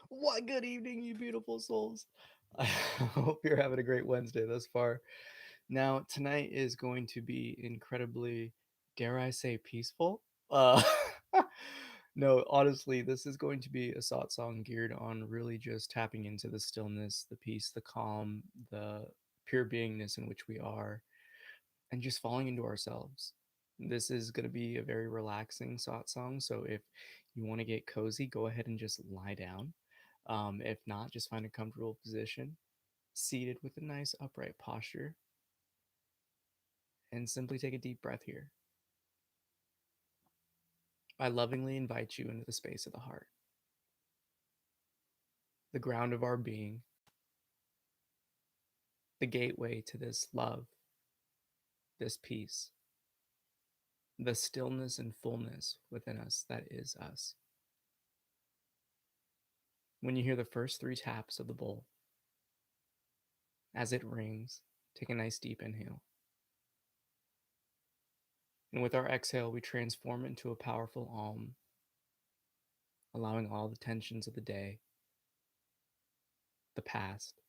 What good evening, you beautiful souls. I hope you're having a great Wednesday thus far. Now, tonight is going to be incredibly, dare I say, peaceful. Uh, no, honestly, this is going to be a satsang geared on really just tapping into the stillness, the peace, the calm, the pure beingness in which we are, and just falling into ourselves. This is going to be a very relaxing satsang, so if you want to get cozy, go ahead and just lie down. If not, just find a comfortable position, seated with a nice upright posture, and simply take a deep breath here. I lovingly invite you into the space of the heart, the ground of our being, the gateway to this love, this peace, the stillness and fullness within us that is us. When you hear the first three taps of the bowl, as it rings, take a nice deep inhale. And with our exhale, we transform into a powerful Om, allowing all the tensions of the day, the past,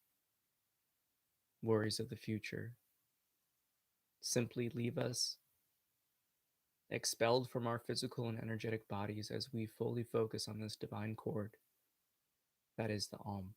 worries of the future, simply leave us expelled from our physical and energetic bodies as we fully focus on this divine chord that is the Om.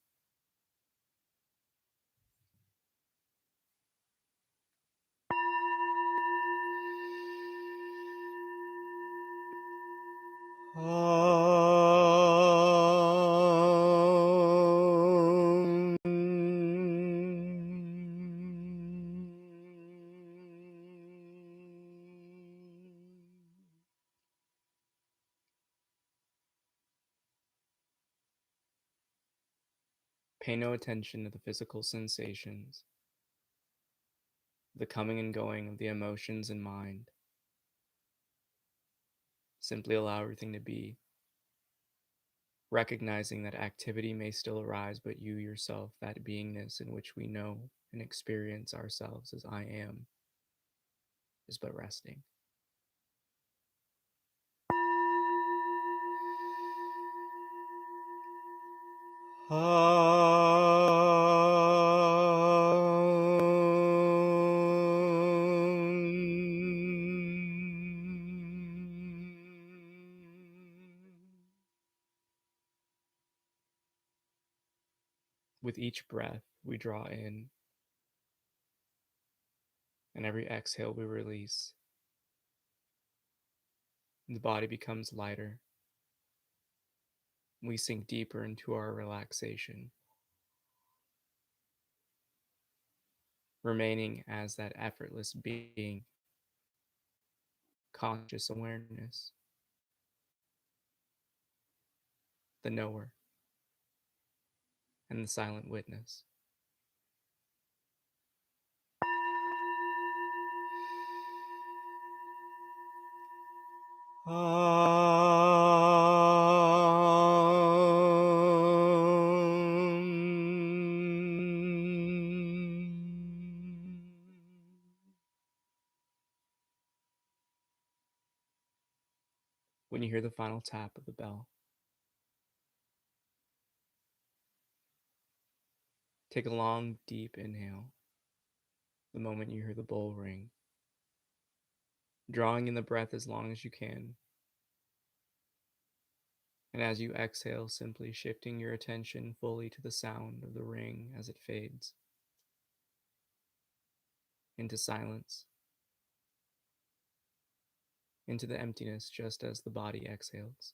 Pay no attention to the physical sensations, the coming and going of the emotions and mind. Simply allow everything to be, recognizing that activity may still arise, but you yourself, that beingness in which we know and experience ourselves as I am, is but resting. With each breath, we draw in, and every exhale we release. The body becomes lighter. We sink deeper into our relaxation, remaining as that effortless being, conscious awareness, the knower, and the silent witness. When you hear the final tap of the bell, take a long, deep inhale the moment you hear the bowl ring, drawing in the breath as long as you can. And as you exhale, simply shifting your attention fully to the sound of the ring as it fades into silence, into the emptiness, just as the body exhales.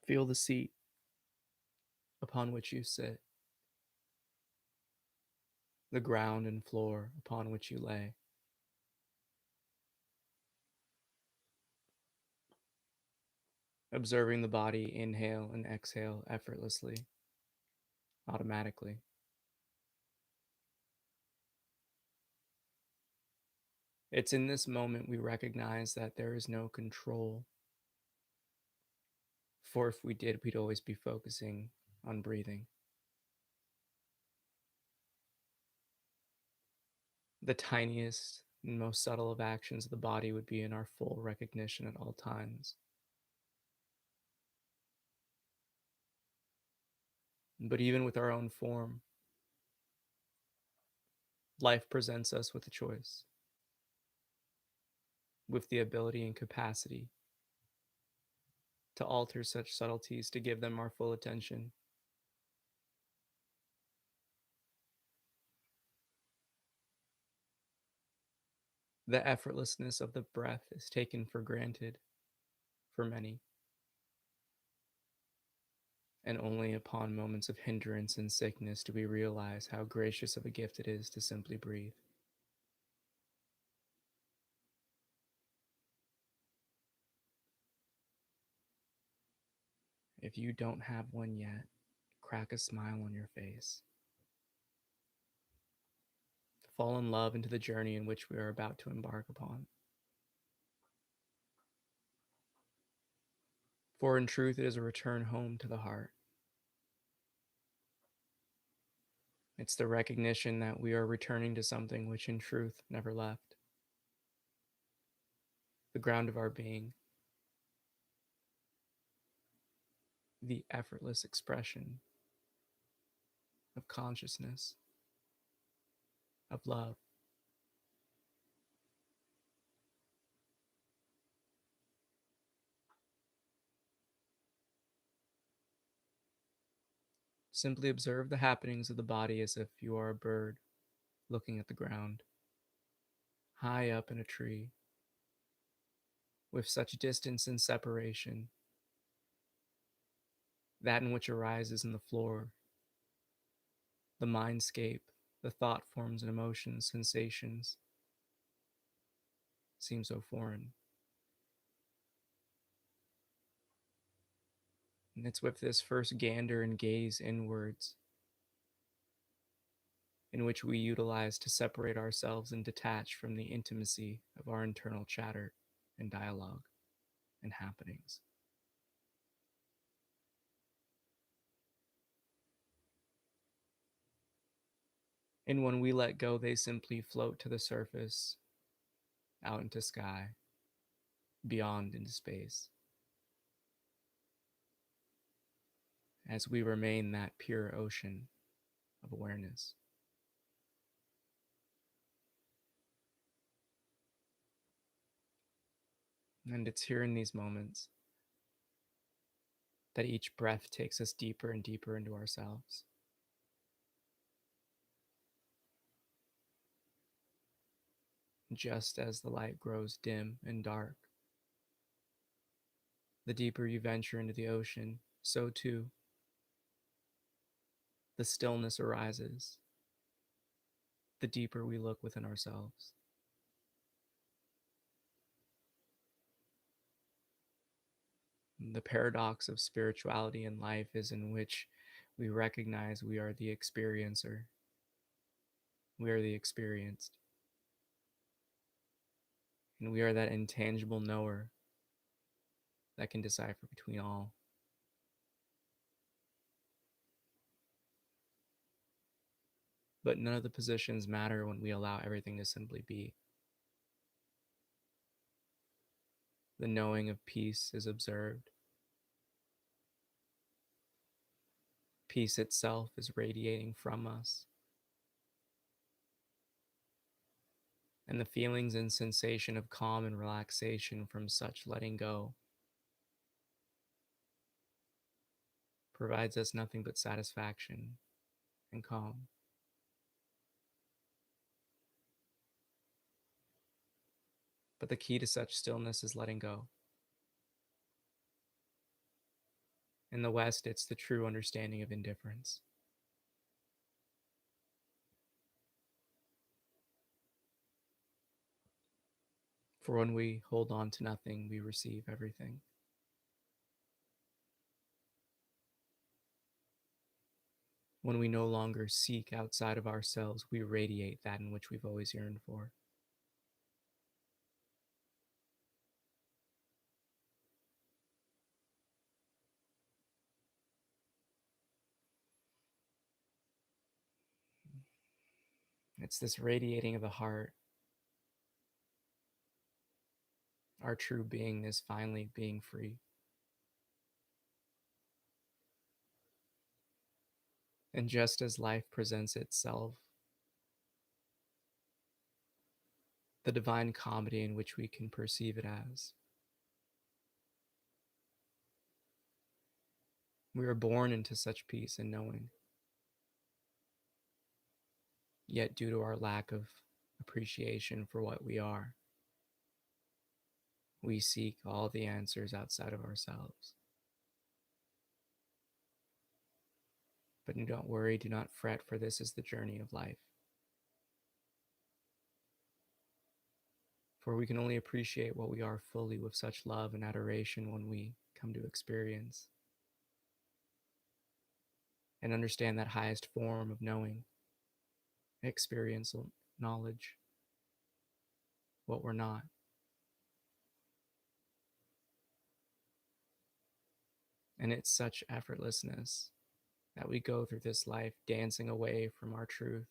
Feel the seat upon which you sit, the ground and floor upon which you lay. observing the body inhale and exhale effortlessly, automatically. It's in this moment we recognize that there is no control, for if we did, we'd always be focusing on breathing. The tiniest and most subtle of actions of the body would be in our full recognition at all times. But even with our own form, life presents us with a choice, with the ability and capacity to alter such subtleties, to give them our full attention. The effortlessness of the breath is taken for granted for many, and only upon moments of hindrance and sickness do we realize how gracious of a gift it is to simply breathe. If you don't have one yet, crack a smile on your face. Fall in love into the journey in which we are about to embark upon. For in truth, it is a return home to the heart. It's the recognition that we are returning to something which in truth never left. The ground of our being, the effortless expression of consciousness, of love. Simply observe the happenings of the body as if you are a bird looking at the ground, high up in a tree, with such distance and separation, that in which arises in the floor, the mindscape, the thought forms and emotions, sensations, seem so foreign. And it's with this first gander and gaze inwards in which we utilize to separate ourselves and detach from the intimacy of our internal chatter and dialogue and happenings. And when we let go, they simply float to the surface, out into sky, beyond into space, as we remain that pure ocean of awareness. And it's here in these moments that each breath takes us deeper and deeper into ourselves. Just as the light grows dim and dark, the deeper you venture into the ocean, so too the stillness arises, the deeper we look within ourselves. The paradox of spirituality and life is in which we recognize we are the experiencer, we are the experienced, and we are that intangible knower that can decipher between all. But none of the positions matter when we allow everything to simply be. The knowing of peace is observed. Peace itself is radiating from us. And the feelings and sensation of calm and relaxation from such letting go provides us nothing but satisfaction and calm. But the key to such stillness is letting go. In the West, it's the true understanding of indifference. For when we hold on to nothing, we receive everything. When we no longer seek outside of ourselves, we radiate that in which we've always yearned for. It's this radiating of the heart, our true beingness finally being free. And just as life presents itself, the divine comedy in which we can perceive it as, we are born into such peace and knowing. Yet, due to our lack of appreciation for what we are, we seek all the answers outside of ourselves. But don't worry, do not fret, for this is the journey of life. For we can only appreciate what we are fully with such love and adoration when we come to experience and understand that highest form of knowing, experiential knowledge, what we're not. And it's such effortlessness that we go through this life dancing away from our truth,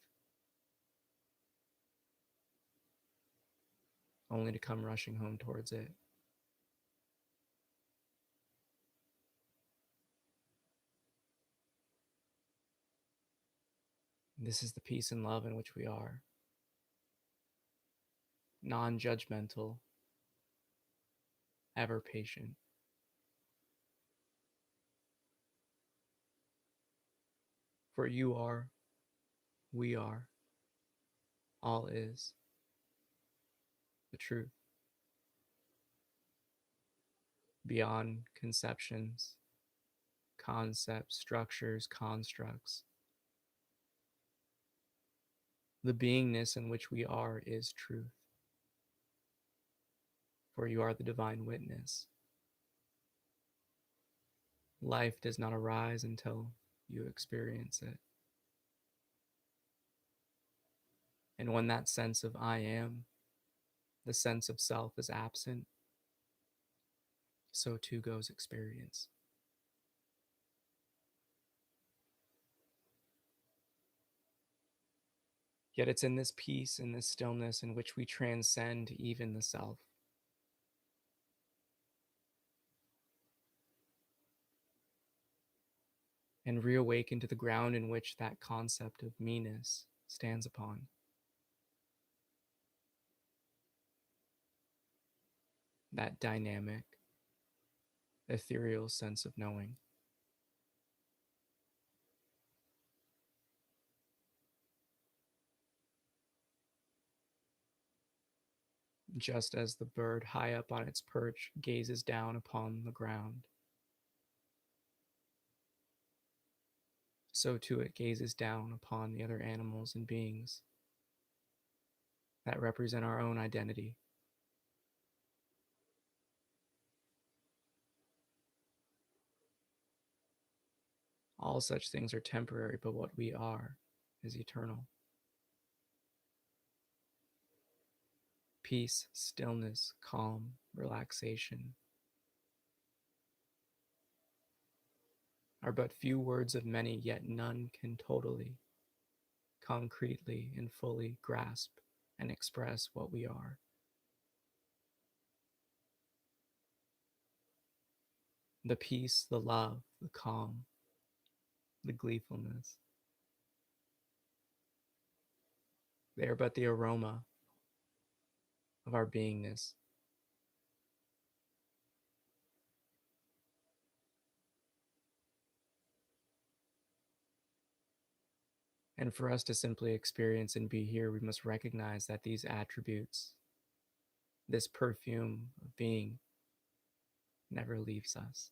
only to come rushing home towards it. This is the peace and love in which we are, non-judgmental, ever patient. For you are, we are, all is the truth, beyond conceptions, concepts, structures, constructs. The beingness in which we are is truth, for you are the divine witness. Life does not arise until you experience it. And when that sense of I am, the sense of self, is absent, so too goes experience. Yet it's in this peace, in this stillness, in which we transcend even the self. And reawaken to the ground in which that concept of me-ness stands upon. That dynamic, ethereal sense of knowing. Just as the bird high up on its perch gazes down upon the ground, so too it gazes down upon the other animals and beings that represent our own identity. All such things are temporary, but what we are is eternal. Peace, stillness, calm, relaxation are but few words of many, yet none can totally, concretely, and fully grasp and express what we are. The peace, the love, the calm, the gleefulness, they are but the aroma of our beingness. And for us to simply experience and be here, we must recognize that these attributes, this perfume of being, never leaves us.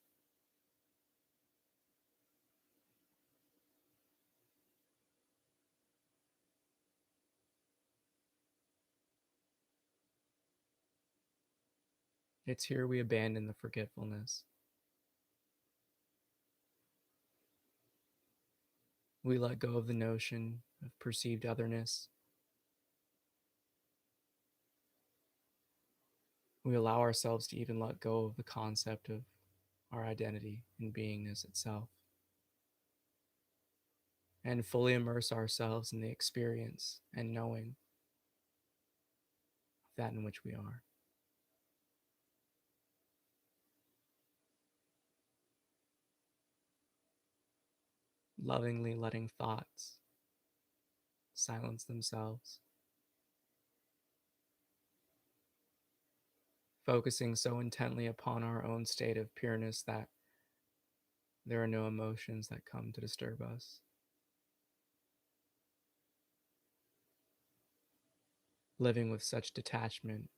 It's here we abandon the forgetfulness. We let go of the notion of perceived otherness. We allow ourselves to even let go of the concept of our identity and beingness itself, and fully immerse ourselves in the experience and knowing of that in which we are. Lovingly letting thoughts silence themselves, focusing so intently upon our own state of pureness that there are no emotions that come to disturb us. Living with such detachment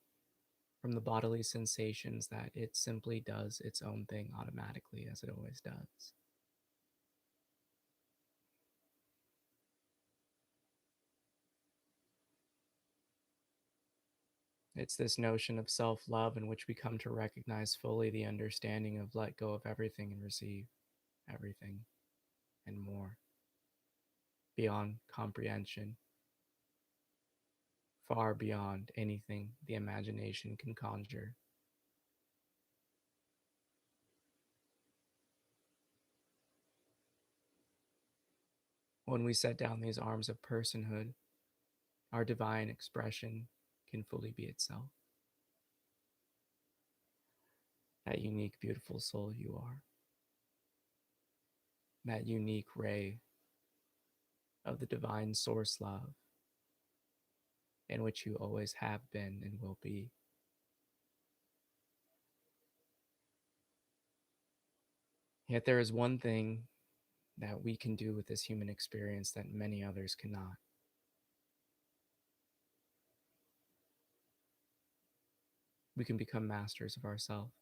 from the bodily sensations that it simply does its own thing automatically, as it always does. It's this notion of self love in which we come to recognize fully the understanding of let go of everything and receive everything and more, beyond comprehension, far beyond anything the imagination can conjure. When we set down these arms of personhood, our divine expression can fully be itself. That unique, beautiful soul you are. That unique ray of the divine source love in which you always have been and will be. Yet there is one thing that we can do with this human experience that many others cannot. We can become masters of ourselves.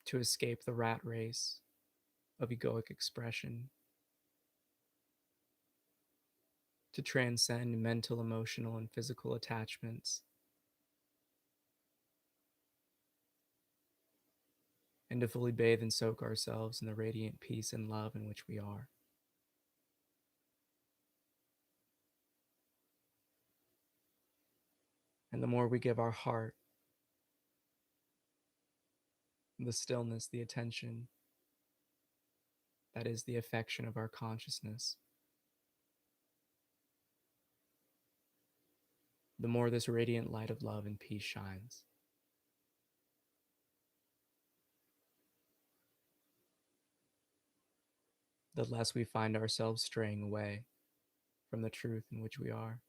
To escape the rat race of egoic expression, to transcend mental, emotional, and physical attachments, and to fully bathe and soak ourselves in the radiant peace and love in which we are. And the more we give our heart the stillness, the attention, that is the affection of our consciousness, the more this radiant light of love and peace shines. The less we find ourselves straying away from the truth in which we are.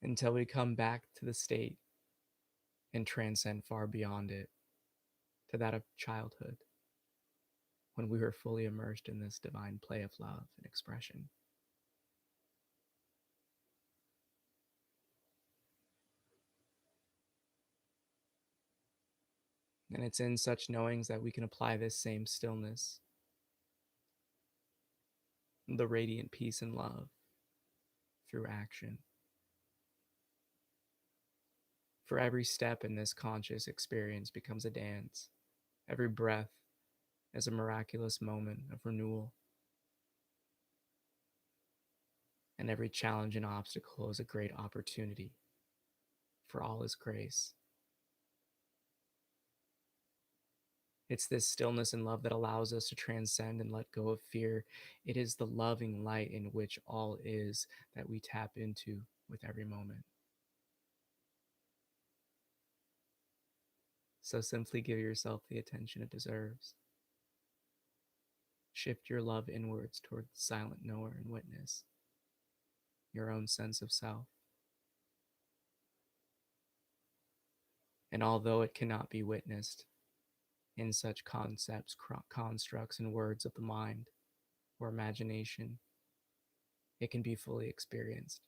Until we come back to the state and transcend far beyond it, to that of childhood, when we were fully immersed in this divine play of love and expression. And it's in such knowings that we can apply this same stillness, the radiant peace and love, through action. For every step in this conscious experience becomes a dance. Every breath is a miraculous moment of renewal. And every challenge and obstacle is a great opportunity for all His grace. It's this stillness and love that allows us to transcend and let go of fear. It is the loving light in which all is that we tap into with every moment. So simply give yourself the attention it deserves. Shift your love inwards toward the silent knower and witness, your own sense of self. And although it cannot be witnessed in such concepts, constructs, and words of the mind or imagination, it can be fully experienced.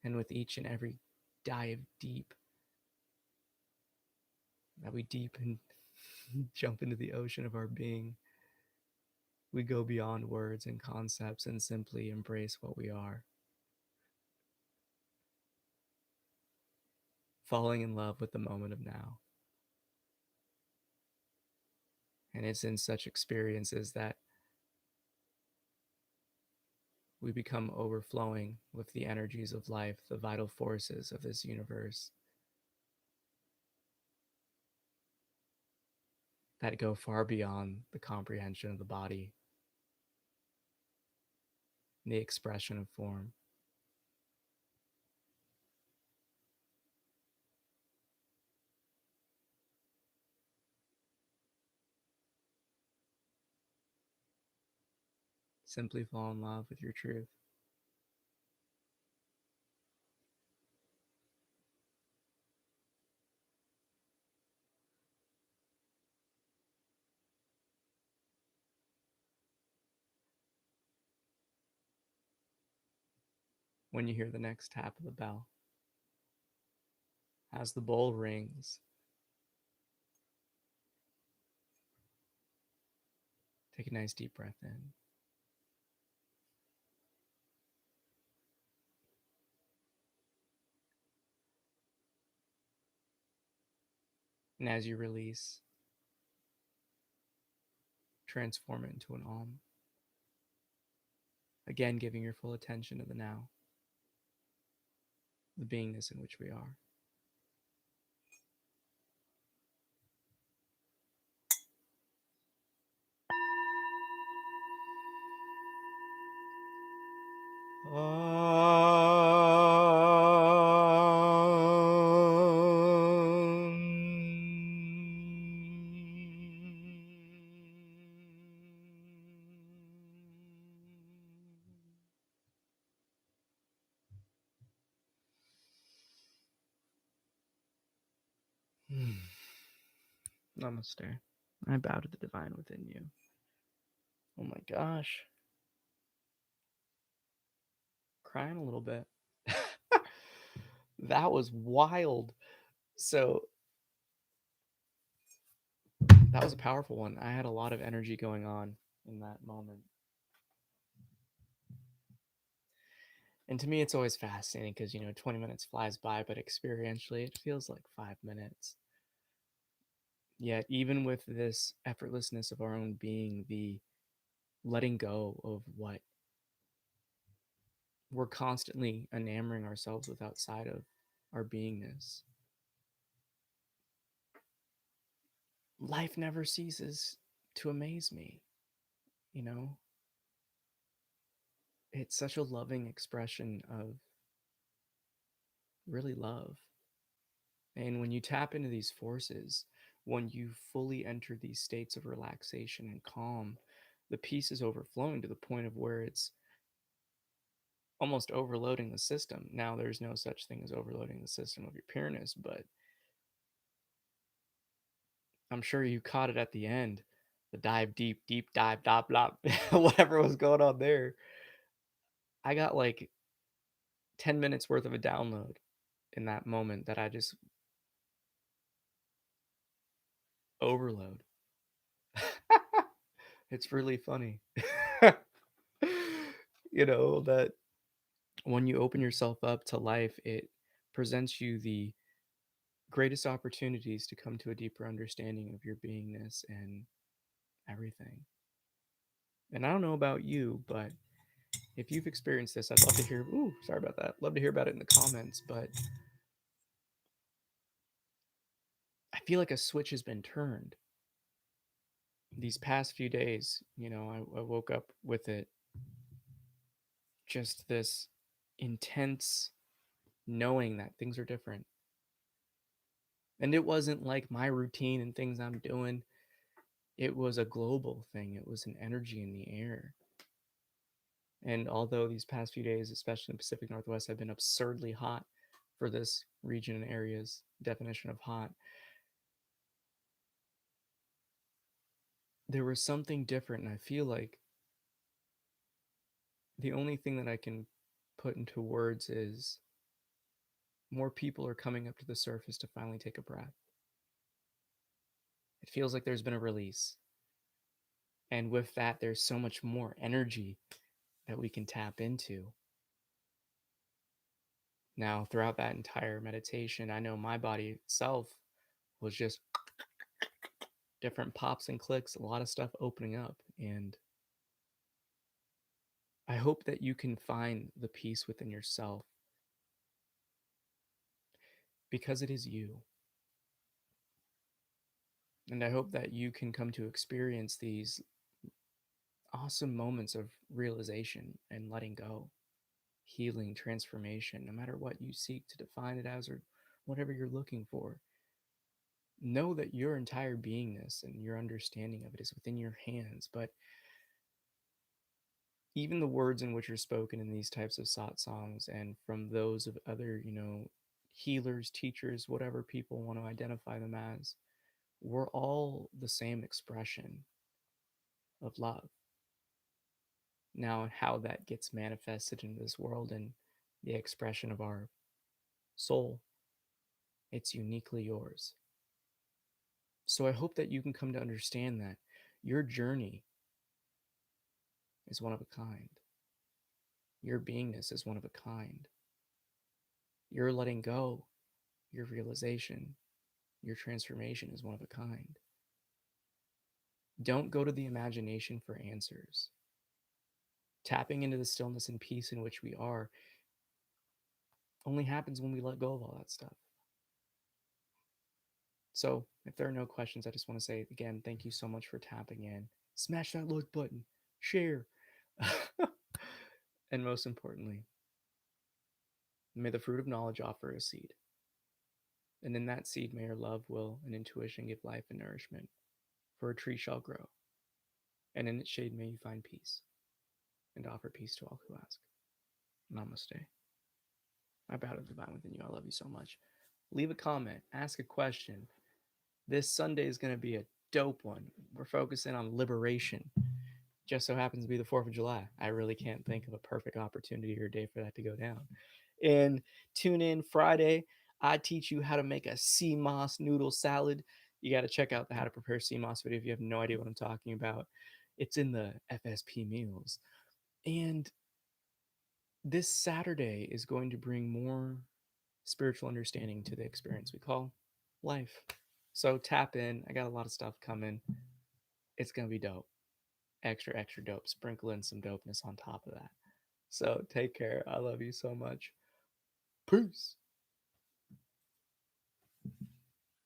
And with each and every dive deep, that we deep and jump into the ocean of our being, we go beyond words and concepts and simply embrace what we are. falling in love with the moment of now. And it's in such experiences that we become overflowing with the energies of life, the vital forces of this universe that go far beyond the comprehension of the body, the expression of form. Simply fall in love with your truth. When you hear the next tap of the bell, as the bowl rings, take a nice deep breath in. And as you release, transform it into an Om. Again, giving your full attention to the now, the beingness in which we are. Namaste. I bow to the divine within you. Oh my gosh. Crying a little bit. That was wild. So that was a powerful one. I had a lot of energy going on in that moment. And to me, it's always fascinating because, 20 minutes flies by, but experientially, it feels like 5 minutes. Yet, even with this effortlessness of our own being, the letting go of what we're constantly enamoring ourselves with outside of our beingness, life never ceases to amaze me. You know, it's such a loving expression of really love. And when you tap into these forces, when you fully enter these states of relaxation and calm, the peace is overflowing to the point of where it's almost overloading the system. Now, there's no such thing as overloading the system of your pureness, but I'm sure you caught it at the end. The dive deep, deep dive, blah, blah, whatever was going on there. I got like 10 minutes worth of a download in that moment that I just overload. It's really funny. That when you open yourself up to life, it presents you the greatest opportunities to come to a deeper understanding of your beingness and everything. And I don't know about you, but if you've experienced this, I'd love to hear. Ooh, sorry about that. Love to hear about it in the comments. But I feel like a switch has been turned these past few days. I woke up with it, just this intense knowing that things are different. And it wasn't like my routine and things I'm doing. It was a global thing. It was an energy in the air. And although these past few days, especially in the Pacific Northwest, have been absurdly hot for this region and area's definition of hot, there was something different. And I feel like the only thing that I can put into words is more people are coming up to the surface to finally take a breath. It feels like there's been a release. And with that, there's so much more energy that we can tap into Now, throughout that entire meditation, I know my body itself was just different pops and clicks, a lot of stuff opening up. And I hope that you can find the peace within yourself because it is you. And I hope that you can come to experience these awesome moments of realization and letting go, healing, transformation, no matter what you seek to define it as or whatever you're looking for. Know that your entire beingness and your understanding of it is within your hands. But even the words in which are spoken in these types of satsangs and from those of other, healers, teachers, whatever people want to identify them as, we're all the same expression of love. Now, how that gets manifested in this world and the expression of our soul, it's uniquely yours. So I hope that you can come to understand that your journey is one of a kind. Your beingness is one of a kind. Your letting go, your realization, your transformation is one of a kind. Don't go to the imagination for answers. Tapping into the stillness and peace in which we are only happens when we let go of all that stuff. So, if there are no questions, I just want to say again, thank you so much for tapping in. Smash that like button, share, and most importantly, may the fruit of knowledge offer a seed. And in that seed, may your love, will, and intuition give life and nourishment. For a tree shall grow, and in its shade may you find peace, and offer peace to all who ask. Namaste. I bow to the divine within you. I love you so much. Leave a comment, ask a question. This Sunday is going to be a dope one. We're focusing on liberation. Just so happens to be the 4th of July. I really can't think of a perfect opportunity or day for that to go down. And tune in Friday. I teach you how to make a sea moss noodle salad. You got to check out the how to prepare sea moss video if you have no idea what I'm talking about. It's in the FSP meals. And this Saturday is going to bring more spiritual understanding to the experience we call life. So tap in. I got a lot of stuff coming. It's going to be dope. Extra, extra dope. Sprinkle in some dopeness on top of that. So take care. I love you so much. Peace.